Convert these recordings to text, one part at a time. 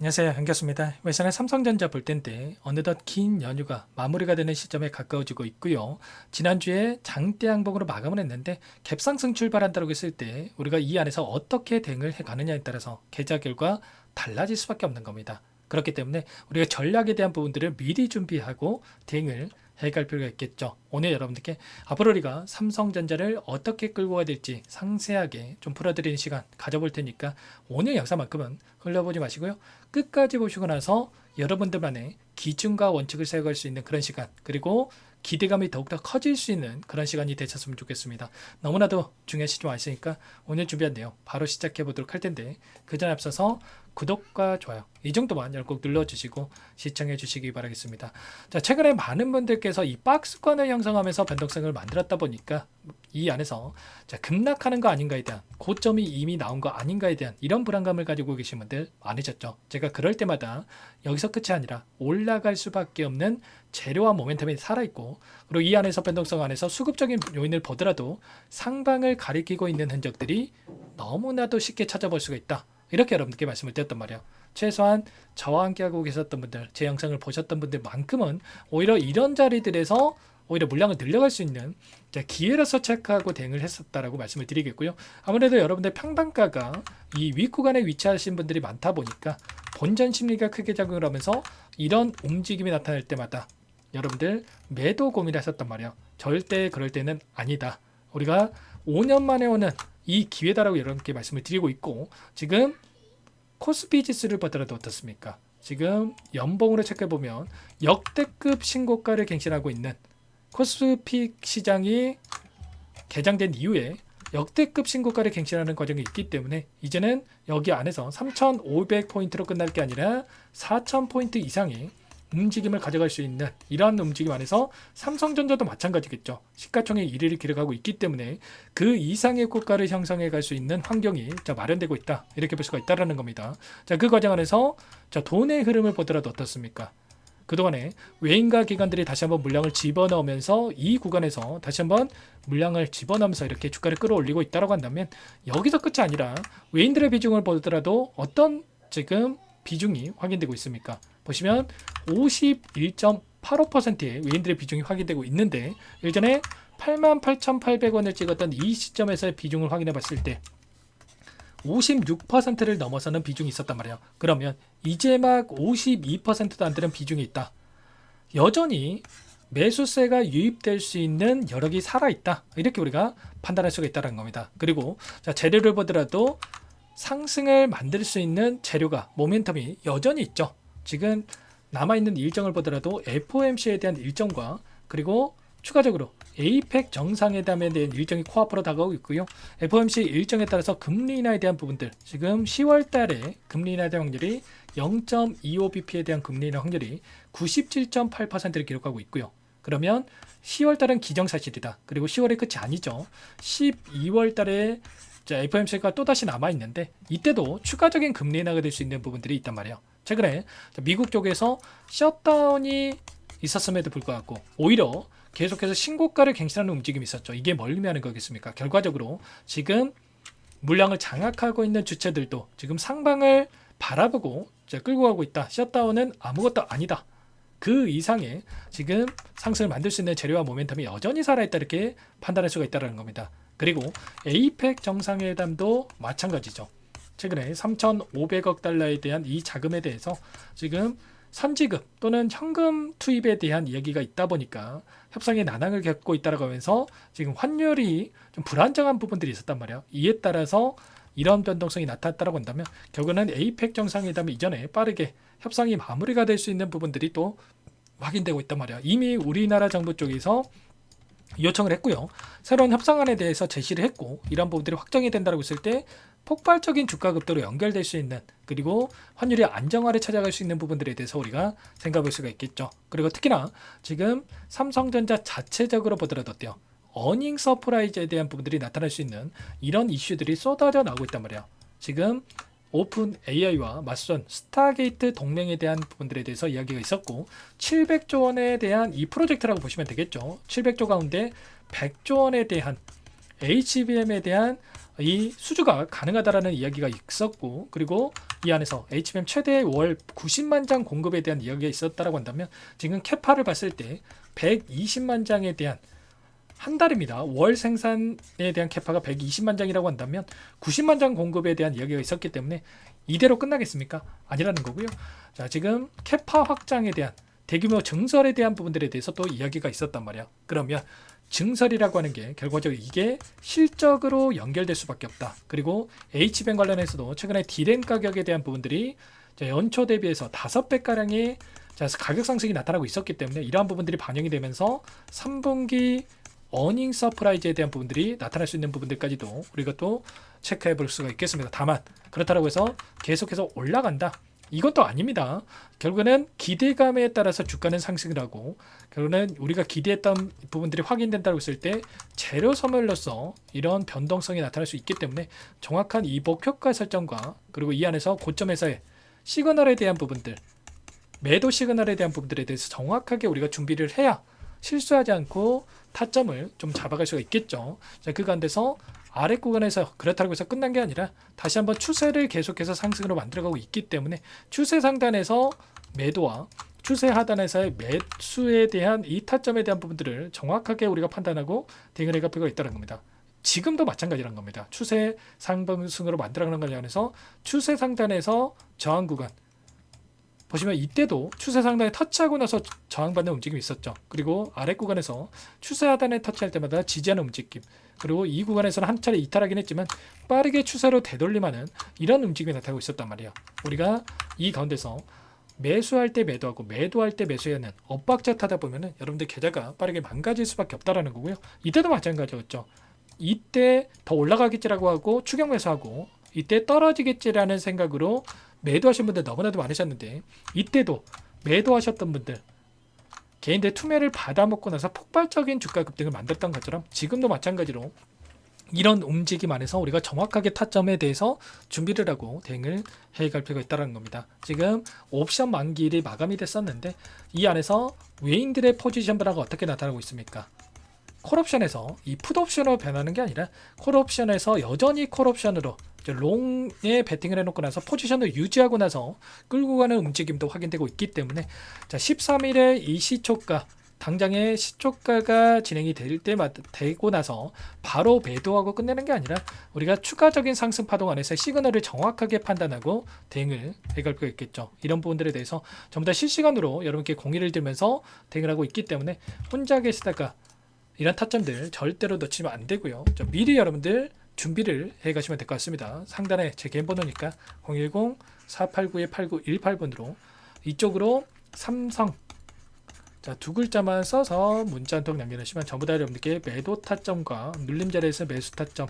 안녕하세요. 반갑습니다. 외선의 삼성전자 볼 텐데 어느덧 긴 연휴가 마무리가 되는 시점에 가까워지고 있고요. 지난주에 장대 양봉으로 마감을 했는데 갭상승 출발한다고 했을 때 우리가 이 안에서 어떻게 대응을 해가느냐에 따라서 계좌 결과 달라질 수밖에 없는 겁니다. 그렇기 때문에 우리가 전략에 대한 부분들을 미리 준비하고 대응을 해갈 필요가 있겠죠. 오늘 여러분들께 앞으로 우리가 삼성전자를 어떻게 끌고 가야 될지 상세하게 좀 풀어드리는 시간 가져볼 테니까 오늘 영상만큼은 흘려보지 마시고요. 끝까지 보시고 나서 여러분들만의 기준과 원칙을 세워갈 수 있는 그런 시간, 그리고 기대감이 더욱더 커질 수 있는 그런 시간이 되셨으면 좋겠습니다. 너무나도 중요하시지 않으니까 오늘 준비한 내용 바로 시작해 보도록 할 텐데, 그 전에 앞서서 구독과 좋아요 이 정도만 꼭 눌러주시고 시청해 주시기 바라겠습니다. 자, 최근에 많은 분들께서 이 박스권을 형성하면서 변동성을 만들었다 보니까 이 안에서 자, 급락하는 거 아닌가에 대한, 고점이 이미 나온 거 아닌가에 대한 이런 불안감을 가지고 계신 분들 많으셨죠. 제가 그럴 때마다 여기서 끝이 아니라 올라갈 수밖에 없는 재료와 모멘텀이 살아있고, 그리고 이 안에서 변동성 안에서 수급적인 요인을 보더라도 상방을 가리키고 있는 흔적들이 너무나도 쉽게 찾아볼 수가 있다, 이렇게 여러분께 말씀을 드렸단 말이에요. 최소한 저와 함께하고 계셨던 분들, 제 영상을 보셨던 분들만큼은 오히려 이런 자리들에서 오히려 물량을 늘려갈 수 있는 기회로서 체크하고 대응을 했었다라고 말씀을 드리겠고요. 아무래도 여러분들 평단가가 이 윗구간에 위치하신 분들이 많다 보니까 본전 심리가 크게 작용을 하면서 이런 움직임이 나타날 때마다 여러분들 매도 고민을 하셨단 말이에요. 절대 그럴 때는 아니다. 우리가 5년 만에 오는 이 기회다라고 여러분께 말씀을 드리고 있고, 지금 코스피 지수를 보더라도 어떻습니까? 지금 연봉으로 체크해보면 역대급 신고가를 갱신하고 있는 코스피 시장이 개장된 이후에 역대급 신고가를 갱신하는 과정이 있기 때문에 이제는 여기 안에서 3,500포인트로 끝날 게 아니라 4,000포인트 이상의 움직임을 가져갈 수 있는 이러한 움직임 안에서 삼성전자도 마찬가지겠죠. 시가총액 1위를 기록하고 있기 때문에 그 이상의 고가를 형성해 갈 수 있는 환경이 마련되고 있다, 이렇게 볼 수가 있다는 겁니다. 자, 그 과정 안에서 돈의 흐름을 보더라도 어떻습니까? 그동안에 외인과 기관들이 다시 한번 물량을 집어넣으면서 이 구간에서 다시 한번 물량을 집어넣으면서 이렇게 주가를 끌어올리고 있다고 한다면, 여기서 끝이 아니라 외인들의 비중을 보더라도 어떤 지금 비중이 확인되고 있습니까? 보시면 51.85%의 외인들의 비중이 확인되고 있는데, 예전에 88,800원을 찍었던 이 시점에서의 비중을 확인해 봤을 때 56%를 넘어서는 비중이 있었단 말이에요. 그러면 이제 막 52%도 안 되는 비중이 있다. 여전히 매수세가 유입될 수 있는 여력이 살아있다, 이렇게 우리가 판단할 수가 있다는 겁니다. 그리고 자, 재료를 보더라도 상승을 만들 수 있는 재료가, 모멘텀이 여전히 있죠. 지금 남아있는 일정을 보더라도 FOMC에 대한 일정과, 그리고 추가적으로 APEC 정상회담에 대한 일정이 코앞으로 다가오고 있고요. FOMC 일정에 따라서 금리 인하에 대한 부분들, 지금 10월 달에 금리 인하에 대한 확률이 0.25bp에 대한 금리 인하 확률이 97.8%를 기록하고 있고요. 그러면 10월 달은 기정사실이다. 그리고 10월의 끝이 아니죠. 12월 달에 FOMC가 또다시 남아있는데 이때도 추가적인 금리 인하가 될 수 있는 부분들이 있단 말이에요. 최근에 미국 쪽에서 셧다운이 있었음에도 불구하고 오히려 계속해서 신고가를 갱신하는 움직임이 있었죠. 이게 뭘 의미하는 거겠습니까? 결과적으로 지금 물량을 장악하고 있는 주체들도 지금 상방을 바라보고 끌고 가고 있다. 셧다운은 아무것도 아니다. 그 이상의 지금 상승을 만들 수 있는 재료와 모멘텀이 여전히 살아있다, 이렇게 판단할 수가 있다는 겁니다. 그리고 APEC 정상회담도 마찬가지죠. 최근에 3,500억 달러에 대한 이 자금에 대해서 지금 선지급 또는 현금 투입에 대한 이야기가 있다 보니까 협상의 난항을 겪고 있다고 하면서 지금 환율이 좀 불안정한 부분들이 있었단 말이에요. 이에 따라서 이런 변동성이 나타났다고 한다면 결국은 APEC 정상회담 이전에 빠르게 협상이 마무리가 될 수 있는 부분들이 또 확인되고 있단 말이에요. 이미 우리나라 정부 쪽에서 요청을 했고요. 새로운 협상안에 대해서 제시를 했고, 이런 부분들이 확정이 된다고 했을 때 폭발적인 주가 급등으로 연결될 수 있는, 그리고 환율이 안정화를 찾아갈 수 있는 부분들에 대해서 우리가 생각해 볼 수가 있겠죠. 그리고 특히나 지금 삼성전자 자체적으로 보더라도 어때요? 어닝 서프라이즈에 대한 부분들이 나타날 수 있는 이런 이슈들이 쏟아져 나오고 있단 말이에요. 지금 오픈 AI와 맞선 스타게이트 동맹에 대한 부분들에 대해서 이야기가 있었고, 700조 원에 대한 이 프로젝트라고 보시면 되겠죠. 700조 가운데 100조 원에 대한 HBM에 대한 이 수주가 가능하다라는 이야기가 있었고, 그리고 이 안에서 HBM 최대 월 90만 장 공급에 대한 이야기가 있었다라고 한다면, 지금 캐파를 봤을 때 120만 장에 대한 한 달입니다. 월 생산에 대한 캐파가 120만 장이라고 한다면 90만 장 공급에 대한 이야기가 있었기 때문에 이대로 끝나겠습니까? 아니라는 거고요. 자, 지금 캐파 확장에 대한 대규모 증설에 대한 부분들에 대해서 또 이야기가 있었단 말이야. 그러면 증설이라고 하는 게 결과적으로 이게 실적으로 연결될 수밖에 없다. 그리고 HBM 관련해서도 최근에 D램 가격에 대한 부분들이 연초 대비해서 5배가량의 가격 상승이 나타나고 있었기 때문에 이러한 부분들이 반영이 되면서 3분기 어닝 서프라이즈에 대한 부분들이 나타날 수 있는 부분들까지도 우리가 또 체크해 볼 수가 있겠습니다. 다만 그렇다고 해서 계속해서 올라간다, 이것도 아닙니다. 결국에는 기대감에 따라서 주가는 상승을 하고, 결국에는 우리가 기대했던 부분들이 확인된다고 했을 때 재료 소멸로서 이런 변동성이 나타날 수 있기 때문에 정확한 이 목표가 설정과, 그리고 이 안에서 고점에서의 시그널에 대한 부분들, 매도 시그널에 대한 부분들에 대해서 정확하게 우리가 준비를 해야 실수하지 않고 타점을 좀 잡아갈 수가 있겠죠. 자, 그 가운데서 아래 구간에서 그렇다고 해서 끝난 게 아니라 다시 한번 추세를 계속해서 상승으로 만들어가고 있기 때문에 추세 상단에서 매도와 추세 하단에서의 매수에 대한 이 타점에 대한 부분들을 정확하게 우리가 판단하고 대응을 해갈 필요가 있다는 겁니다. 지금도 마찬가지란 겁니다. 추세 상승으로 만들어가는 관련해서 추세 상단에서 저항 구간 보시면 이때도 추세 상단에 터치하고 나서 저항받는 움직임이 있었죠. 그리고 아래 구간에서 추세 하단에 터치할 때마다 지지하는 움직임, 그리고 이 구간에서는 한 차례 이탈하긴 했지만 빠르게 추세로 되돌림하는 이런 움직임이 나타나고 있었단 말이에요. 우리가 이 가운데서 매수할 때 매도하고 매도할 때 매수하는 엇박자 타다 보면은 여러분들 계좌가 빠르게 망가질 수밖에 없다라는 거고요. 이때도 마찬가지였죠. 이때 더 올라가겠지라고 하고 추격 매수하고 이때 떨어지겠지라는 생각으로 매도하신 분들 너무나도 많으셨는데, 이때도 매도하셨던 분들 개인들 투매를 받아먹고 나서 폭발적인 주가 급등을 만들었던 것처럼 지금도 마찬가지로 이런 움직임 안에서 우리가 정확하게 타점에 대해서 준비를 하고 대응을 해갈 필요가 있다는 겁니다. 지금 옵션 만기일이 마감이 됐었는데 이 안에서 외인들의 포지션 변화가 어떻게 나타나고 있습니까? 콜옵션에서 이 풋옵션으로 변하는 게 아니라 콜옵션에서 여전히 콜옵션으로 롱에 베팅을 해놓고 나서 포지션을 유지하고 나서 끌고 가는 움직임도 확인되고 있기 때문에, 자, 13일에 이 시초가 당장의 시초가가 진행이 될 때마다 되고 나서 바로 매도하고 끝내는 게 아니라 우리가 추가적인 상승 파동 안에서 시그널을 정확하게 판단하고 대응을 해갈 필요가 있겠죠. 이런 부분들에 대해서 전부 다 실시간으로 여러분께 공유를 들면서 대응을 하고 있기 때문에 혼자 계시다가 이런 타점들 절대로 놓치면 안 되고요. 미리 여러분들 준비를 해 가시면 될 것 같습니다. 상단에 제 개인 번호니까 010-489-8918번으로 이쪽으로 삼성, 자, 두 글자만 써서 문자 한 통 남겨주시면 전부 다 여러분들께 매도 타점과 눌림 자리에서 매수 타점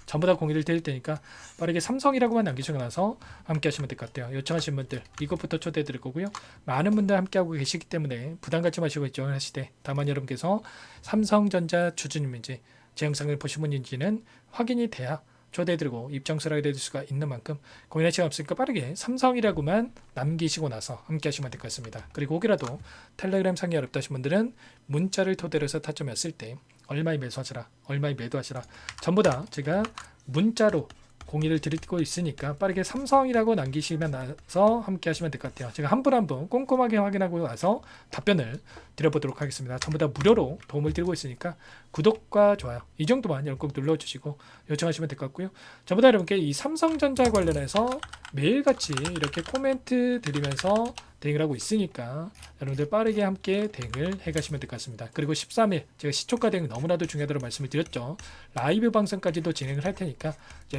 전부 다 공유를 드릴 테니까 빠르게 삼성이라고만 남기시고 나서 함께 하시면 될 것 같아요. 요청하신 분들 이것부터 초대해 드릴 거고요. 많은 분들 함께 하고 계시기 때문에 부담 갖지 마시고 요청을 하시되, 다만 여러분께서 삼성전자 주주님인지 제 영상을 보신 분인지는 확인이 돼야 초대해드리고 입장수를 하게 될 수가 있는 만큼 고민할 시간 없으니까 빠르게 삼성이라고만 남기시고 나서 함께 하시면 될 것 같습니다. 그리고 혹이라도 텔레그램 상이 어렵다 하신 분들은 문자를 토대로 해서 타점이 왔을 때 얼마에 매수하시라, 얼마에 매도하시라 전부 다 제가 문자로 공유를 드리고 있으니까 빠르게 삼성이라고 남기시면 나서 함께 하시면 될 것 같아요. 제가 한 분 한 분 꼼꼼하게 확인하고 나서 답변을 드려보도록 하겠습니다. 전부 다 무료로 도움을 드리고 있으니까 구독과 좋아요 이 정도만 여러분 꼭 눌러주시고 요청하시면 될 것 같고요. 전부 다 여러분께 이 삼성전자 관련해서 매일같이 이렇게 코멘트 드리면서 대응을 하고 있으니까 여러분들 빠르게 함께 대응을 해가시면 될 것 같습니다. 그리고 13일 제가 시초가 대응 너무나도 중요하다고 말씀을 드렸죠. 라이브 방송까지도 진행을 할 테니까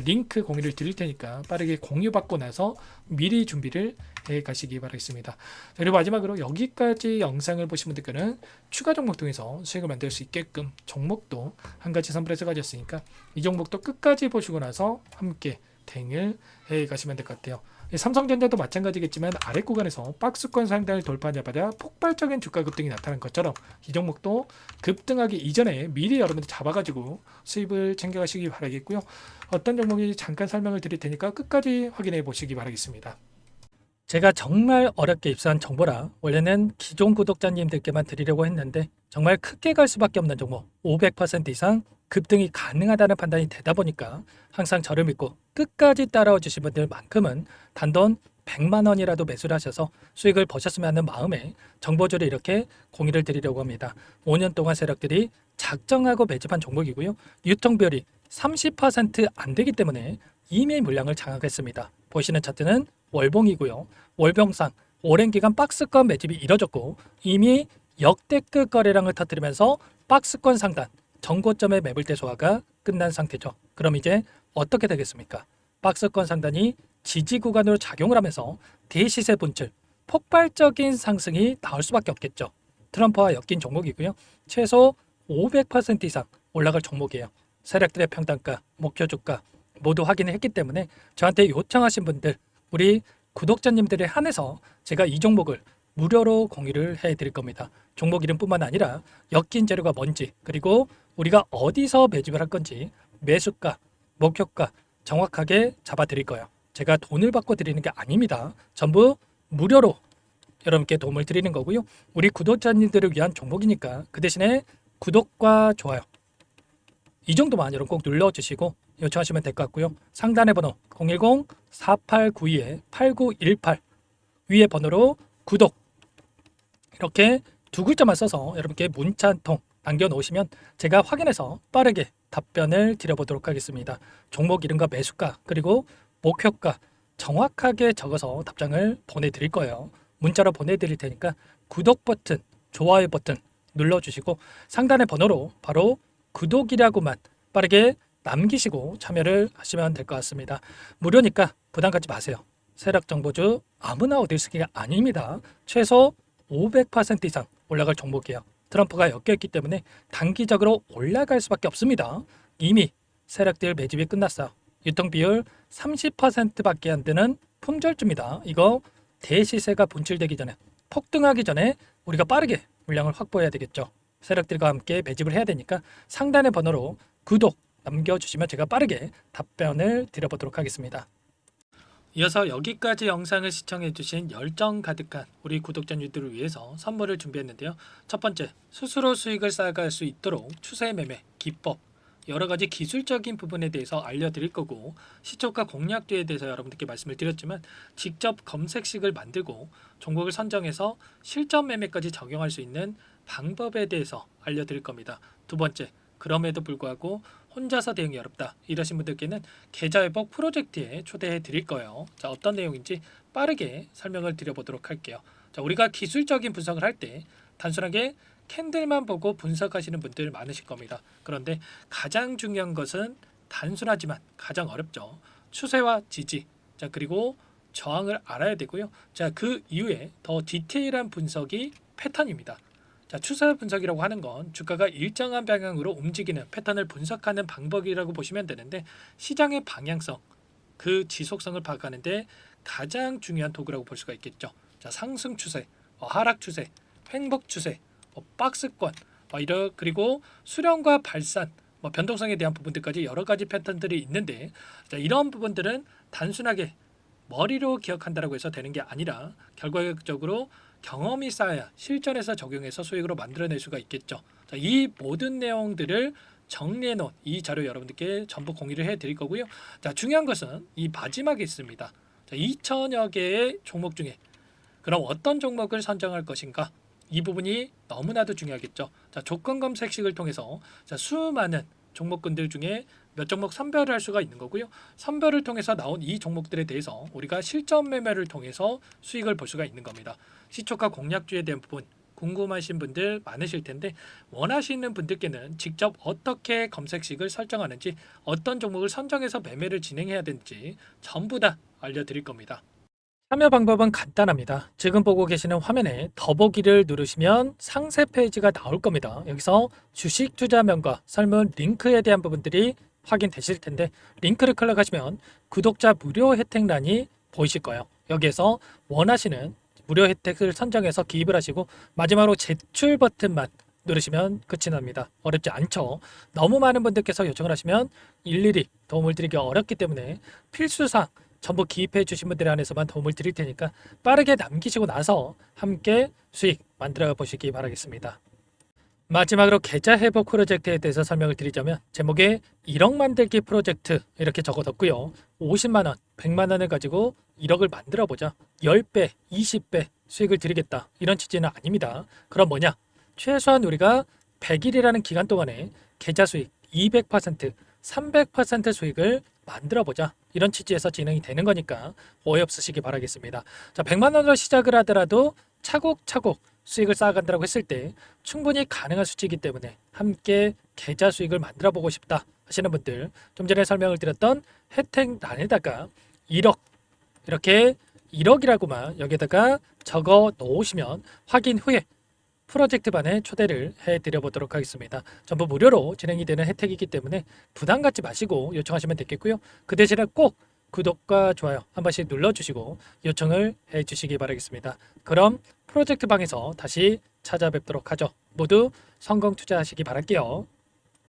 링크 공유를 드릴 테니까 빠르게 공유받고 나서 미리 준비를 해 가시기 바라겠습니다. 그리고 마지막으로 여기까지 영상을 보신 분들께는 추가 종목 통해서 수익을 만들 수 있게끔 종목도 한 가지 선물해서 가졌으니까 이 종목도 끝까지 보시고 나서 함께 대응을 해 가시면 될 것 같아요. 삼성전자도 마찬가지겠지만 아래 구간에서 박스권 상단을 돌파하자마자 폭발적인 주가 급등이 나타난 것처럼 이 종목도 급등하기 이전에 미리 여러분들 잡아가지고 수입을 챙겨가시기 바라겠고요. 어떤 종목이 잠깐 설명을 드릴 테니까 끝까지 확인해 보시기 바라겠습니다. 제가 정말 어렵게 입수한 정보라 원래는 기존 구독자님들께만 드리려고 했는데 정말 크게 갈 수밖에 없는 종목 500% 이상 급등이 가능하다는 판단이 되다 보니까 항상 저를 믿고 끝까지 따라와 주신 분들만큼은 단돈 100만 원이라도 매수를 하셔서 수익을 보셨으면 하는 마음에 정보주를 이렇게 공유를 드리려고 합니다. 5년 동안 세력들이 작정하고 매집한 종목이고요. 유통비율이 30%안 되기 때문에 이미 물량을 장악했습니다. 보시는 차트는 월봉이고요. 월봉상 오랜 기간 박스권 매집이 이뤄졌고 이미 역대급 거래량을 터뜨리면서 박스권 상단 정고점의 매물대 소화가 끝난 상태죠. 그럼 이제 어떻게 되겠습니까? 박스권 상단이 지지 구간으로 작용을 하면서 대시세 분출, 폭발적인 상승이 나올 수밖에 없겠죠. 트럼프와 엮인 종목이고요. 최소 500% 이상 올라갈 종목이에요. 세력들의 평단가, 목표 주가 모두 확인을 했기 때문에 저한테 요청하신 분들, 우리 구독자님들에 한해서 제가 이 종목을 무료로 공유를 해드릴 겁니다. 종목 이름뿐만 아니라 엮인 재료가 뭔지, 그리고 우리가 어디서 매집을 할 건지 매수가, 목표가 정확하게 잡아드릴 거예요. 제가 돈을 받고 드리는 게 아닙니다. 전부 무료로 여러분께 도움을 드리는 거고요. 우리 구독자님들을 위한 종목이니까 그 대신에 구독과 좋아요 이 정도만 여러분 꼭 눌러주시고 요청하시면 될 것 같고요. 상단의 번호 010-4892-8918 위에 번호로 구독 이렇게 두 글자만 써서 여러분께 문자 한 통 남겨놓으시면 제가 확인해서 빠르게 답변을 드려보도록 하겠습니다. 종목 이름과 매수가 그리고 목표가 정확하게 적어서 답장을 보내드릴 거예요. 문자로 보내드릴 테니까 구독 버튼, 좋아요 버튼 눌러주시고 상단의 번호로 바로 구독이라고만 빠르게 남기시고 참여를 하시면 될 것 같습니다. 무료니까 부담 갖지 마세요. 세력정보주 아무나 얻을 수 있는 게 아닙니다. 최소 500% 이상 올라갈 종목이에요. 트럼프가 엮여있기 때문에 단기적으로 올라갈 수밖에 없습니다. 이미 세력들 매집이 끝났어요. 유통비율 30%밖에 안 되는 품절주입니다. 이거 대시세가 분출되기 전에 폭등하기 전에 우리가 빠르게 물량을 확보해야 되겠죠. 세력들과 함께 매집을 해야 되니까 상단의 번호로 구독 남겨주시면 제가 빠르게 답변을 드려보도록 하겠습니다. 이어서 여기까지 영상을 시청해주신 열정 가득한 우리 구독자님들을 위해서 선물을 준비했는데요. 첫 번째, 스스로 수익을 쌓아갈 수 있도록 추세 매매 기법 여러 가지 기술적인 부분에 대해서 알려드릴 거고 시초가 공략도에 대해서 여러분들께 말씀을 드렸지만 직접 검색식을 만들고 종목을 선정해서 실전 매매까지 적용할 수 있는 방법에 대해서 알려드릴 겁니다. 두 번째, 그럼에도 불구하고 혼자서 대응이 어렵다 이러신 분들께는 계좌회복 프로젝트에 초대해 드릴 거예요. 자, 어떤 내용인지 빠르게 설명을 드려보도록 할게요. 자, 우리가 기술적인 분석을 할 때 단순하게 캔들만 보고 분석하시는 분들 많으실 겁니다. 그런데 가장 중요한 것은 단순하지만 가장 어렵죠. 추세와 지지, 자 그리고 저항을 알아야 되고요. 자, 그 이후에 더 디테일한 분석이 패턴입니다. 자, 추세 분석이라고 하는 건 주가가 일정한 방향으로 움직이는 패턴을 분석하는 방법이라고 보시면 되는데 시장의 방향성, 그 지속성을 파악하는데 가장 중요한 도구라고 볼 수가 있겠죠. 자, 상승 추세, 하락 추세, 횡복 추세, 박스권, 그리고 수렴과 발산, 변동성에 대한 부분들까지 여러 가지 패턴들이 있는데 자, 이런 부분들은 단순하게 머리로 기억한다고 해서 되는 게 아니라 결과적으로 경험이 쌓아야 실전에서 적용해서 수익으로 만들어낼 수가 있겠죠. 자, 이 모든 내용들을 정리해 놓은 이 자료 여러분들께 전부 공유를 해 드릴 거고요. 자, 중요한 것은 이 마지막에 있습니다. 자, 2천여 개의 종목 중에 그럼 어떤 종목을 선정할 것인가? 이 부분이 너무나도 중요하겠죠. 자, 조건 검색식을 통해서 자, 수많은 종목군들 중에 몇 종목 선별을 할 수가 있는 거고요. 선별을 통해서 나온 이 종목들에 대해서 우리가 실전 매매를 통해서 수익을 볼 수가 있는 겁니다. 시초가 공략주에 대한 부분 궁금하신 분들 많으실 텐데 원하시는 분들께는 직접 어떻게 검색식을 설정하는지 어떤 종목을 선정해서 매매를 진행해야 되는지 전부 다 알려드릴 겁니다. 참여 방법은 간단합니다. 지금 보고 계시는 화면에 더보기를 누르시면 상세 페이지가 나올 겁니다. 여기서 주식 투자명과 설문 링크에 대한 부분들이 확인되실 텐데 링크를 클릭하시면 구독자 무료 혜택란이 보이실 거예요. 여기에서 원하시는 무료 혜택을 선정해서 기입을 하시고 마지막으로 제출 버튼만 누르시면 끝이 납니다. 어렵지 않죠? 너무 많은 분들께서 요청을 하시면 일일이 도움을 드리기 어렵기 때문에 필수사항 전부 기입해 주신 분들에 한해서만 도움을 드릴 테니까 빠르게 남기시고 나서 함께 수익 만들어 보시기 바라겠습니다. 마지막으로 계좌 회복 프로젝트에 대해서 설명을 드리자면 제목에 1억 만들기 프로젝트 이렇게 적어뒀고요. 50만 원, 100만 원을 가지고 1억을 만들어 보자. 10배, 20배 수익을 드리겠다. 이런 취지는 아닙니다. 그럼 뭐냐? 최소한 우리가 100일이라는 기간 동안에 계좌 수익 200%, 300% 수익을 만들어 보자. 이런 취지에서 진행이 되는 거니까 오해 없으시기 바라겠습니다. 자, 100만 원으로 시작을 하더라도 차곡차곡 수익을 쌓아간다고 했을 때 충분히 가능한 수치이기 때문에 함께 계좌 수익을 만들어 보고 싶다 하시는 분들, 좀 전에 설명을 드렸던 혜택란에다가 1억, 이렇게 1억이라고만 여기다가 적어 놓으시면 확인 후에 프로젝트반에 초대를 해드려 보도록 하겠습니다. 전부 무료로 진행이 되는 혜택이기 때문에 부담 갖지 마시고 요청하시면 되겠고요. 그 대신에 꼭 구독과 좋아요 한 번씩 눌러주시고 요청을 해주시기 바라겠습니다. 그럼 프로젝트 방에서 다시 찾아뵙도록 하죠. 모두 성공 투자하시기 바랄게요.